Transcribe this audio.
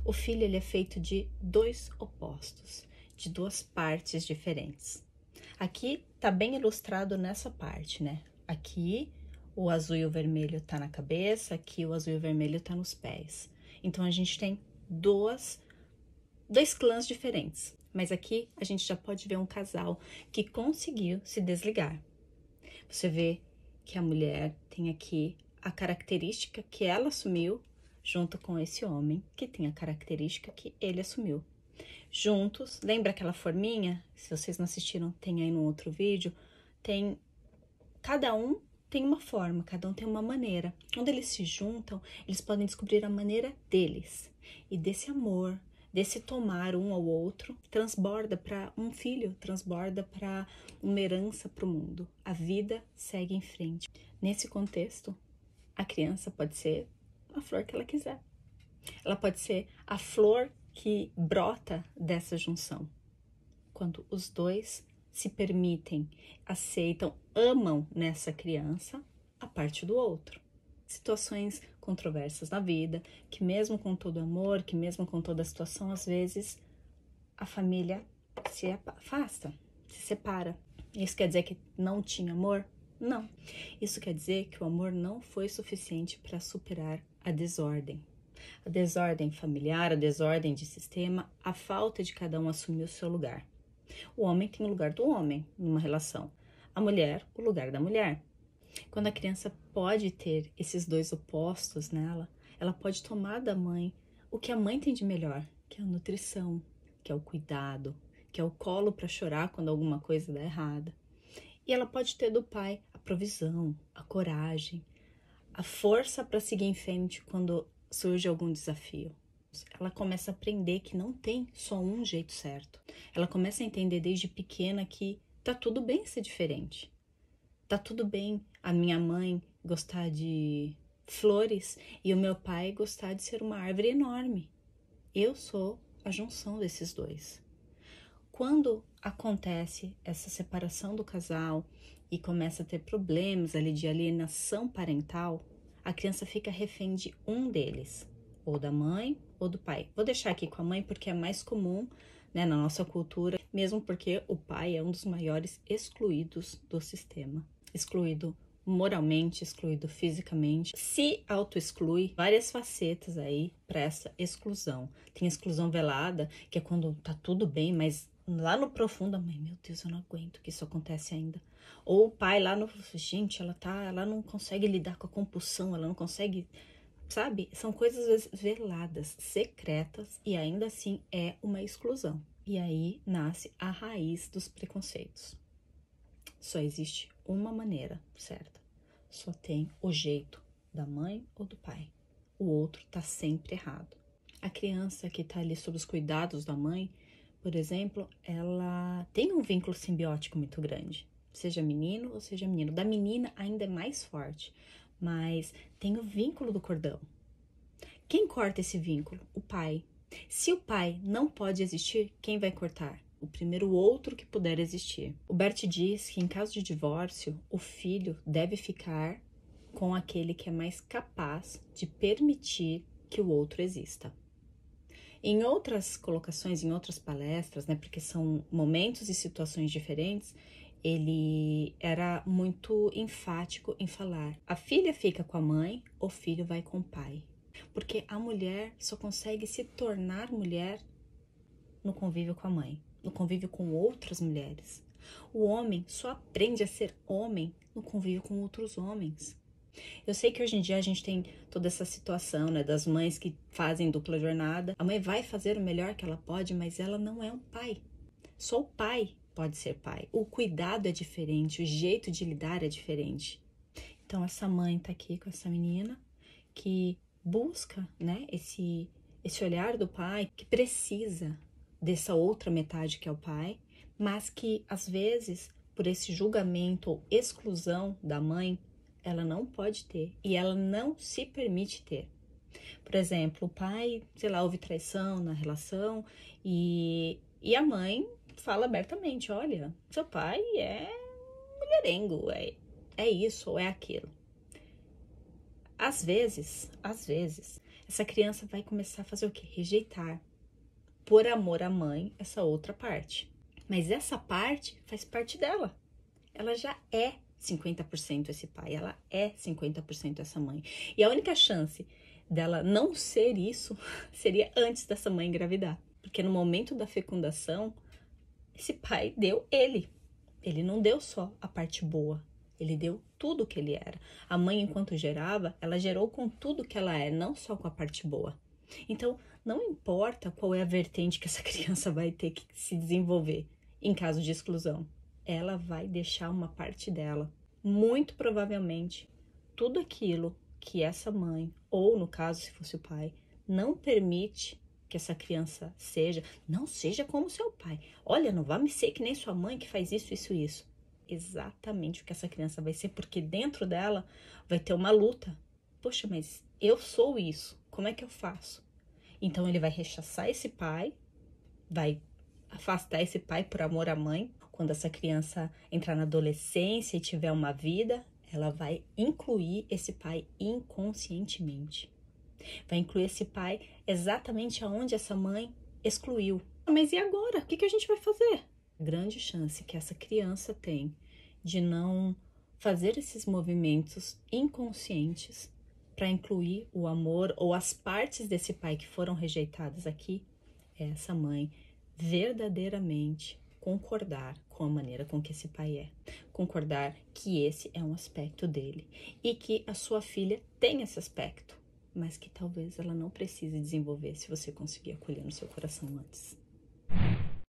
O filho ele é feito de dois opostos, de duas partes diferentes. Aqui tá bem ilustrado nessa parte, né? Aqui o azul e o vermelho tá na cabeça, aqui o azul e o vermelho tá nos pés. Então a gente tem dois clãs diferentes. Mas aqui a gente já pode ver um casal que conseguiu se desligar. Você vê que a mulher tem aqui a característica que ela assumiu, junto com esse homem que tem a característica que ele assumiu. Juntos, lembra aquela forminha? Se vocês não assistiram, tem aí no outro vídeo. Cada um tem uma forma, cada um tem uma maneira. Quando eles se juntam, eles podem descobrir a maneira deles. E desse amor, desse tomar um ao outro, transborda para um filho, transborda para uma herança para o mundo. A vida segue em frente. Nesse contexto, a criança pode ser a flor que ela quiser. Ela pode ser a flor que brota dessa junção. Quando os dois se permitem, aceitam, amam nessa criança a parte do outro. Situações controversas na vida, que mesmo com todo amor, que mesmo com toda a situação, às vezes a família se afasta, se separa. Isso quer dizer que não tinha amor? Não. Isso quer dizer que o amor não foi suficiente para superar a desordem. A desordem familiar, a desordem de sistema, a falta de cada um assumir o seu lugar. O homem tem o lugar do homem numa relação, a mulher o lugar da mulher. Quando a criança pode ter esses dois opostos nela, ela pode tomar da mãe o que a mãe tem de melhor, que é a nutrição, que é o cuidado, que é o colo para chorar quando alguma coisa dá errada. E ela pode ter do pai a provisão, a coragem, a força para seguir em frente quando surge algum desafio. Ela começa a aprender que não tem só um jeito certo. Ela começa a entender desde pequena que tá tudo bem ser diferente. Tá tudo bem a minha mãe gostar de flores e o meu pai gostar de ser uma árvore enorme. Eu sou a junção desses dois. Quando acontece essa separação do casal e começa a ter problemas ali de alienação parental, a criança fica refém de um deles, ou da mãe ou do pai. Vou deixar aqui com a mãe porque é mais comum, né, na nossa cultura, mesmo porque o pai é um dos maiores excluídos do sistema. Excluído moralmente, excluído fisicamente. Se auto-exclui, várias facetas aí para essa exclusão. Tem a exclusão velada, que é quando tá tudo bem, mas lá no profundo a mãe, meu Deus, eu não aguento que isso acontece ainda. Ou o pai lá no, gente, ela não consegue lidar com a compulsão, ela não consegue, sabe? São coisas às vezes veladas, secretas, e ainda assim é uma exclusão. E aí nasce a raiz dos preconceitos. Só existe uma maneira certa. Só tem o jeito da mãe ou do pai. O outro tá sempre errado. A criança que tá ali sob os cuidados da mãe, por exemplo, ela tem um vínculo simbiótico muito grande. Seja menino ou seja menino. Da menina ainda é mais forte, mas tem o vínculo do cordão. Quem corta esse vínculo? O pai. Se o pai não pode existir, quem vai cortar? O primeiro outro que puder existir. O Bert diz que em caso de divórcio, o filho deve ficar com aquele que é mais capaz de permitir que o outro exista. Em outras colocações, em outras palestras, né, porque são momentos e situações diferentes, ele era muito enfático em falar: a filha fica com a mãe, o filho vai com o pai. Porque a mulher só consegue se tornar mulher no convívio com a mãe, no convívio com outras mulheres. O homem só aprende a ser homem no convívio com outros homens. Eu sei que hoje em dia a gente tem toda essa situação, né, das mães que fazem dupla jornada. A mãe vai fazer o melhor que ela pode, mas ela não é um pai. Só o pai pode ser pai. O cuidado é diferente, o jeito de lidar é diferente. Então essa mãe tá aqui com essa menina que busca, né, esse olhar do pai, que precisa dessa outra metade que é o pai, mas que às vezes, por esse julgamento ou exclusão da mãe, ela não pode ter e ela não se permite ter. Por exemplo, o pai, sei lá, houve traição na relação e a mãe fala abertamente: olha, seu pai é mulherengo, é isso ou é aquilo. Às vezes, essa criança vai começar a fazer o quê? Rejeitar, por amor à mãe, essa outra parte. Mas essa parte faz parte dela. Ela já é 50% esse pai, ela é 50% essa mãe. E a única chance dela não ser isso seria antes dessa mãe engravidar. Porque no momento da fecundação, esse pai deu ele. Ele não deu só a parte boa, ele deu tudo que ele era. A mãe, enquanto gerava, ela gerou com tudo que ela é, não só com a parte boa. Então, não importa qual é a vertente que essa criança vai ter que se desenvolver em caso de exclusão, ela vai deixar uma parte dela. Muito provavelmente, tudo aquilo que essa mãe, ou no caso se fosse o pai, não permite que essa criança seja, não seja como seu pai. Olha, não vá me ser que nem sua mãe que faz isso, isso, isso. Exatamente o que essa criança vai ser, porque dentro dela vai ter uma luta. Poxa, mas eu sou isso, como é que eu faço? Então ele vai rechaçar esse pai, vai afastar esse pai por amor à mãe. Quando essa criança entrar na adolescência e tiver uma vida, ela vai incluir esse pai inconscientemente. Vai incluir esse pai exatamente aonde essa mãe excluiu. Mas e agora? O que a gente vai fazer? Grande chance que essa criança tem de não fazer esses movimentos inconscientes para incluir o amor ou as partes desse pai que foram rejeitadas aqui, é essa mãe verdadeiramente concordar com a maneira com que esse pai é, concordar que esse é um aspecto dele e que a sua filha tem esse aspecto, mas que talvez ela não precise desenvolver se você conseguir acolher no seu coração antes.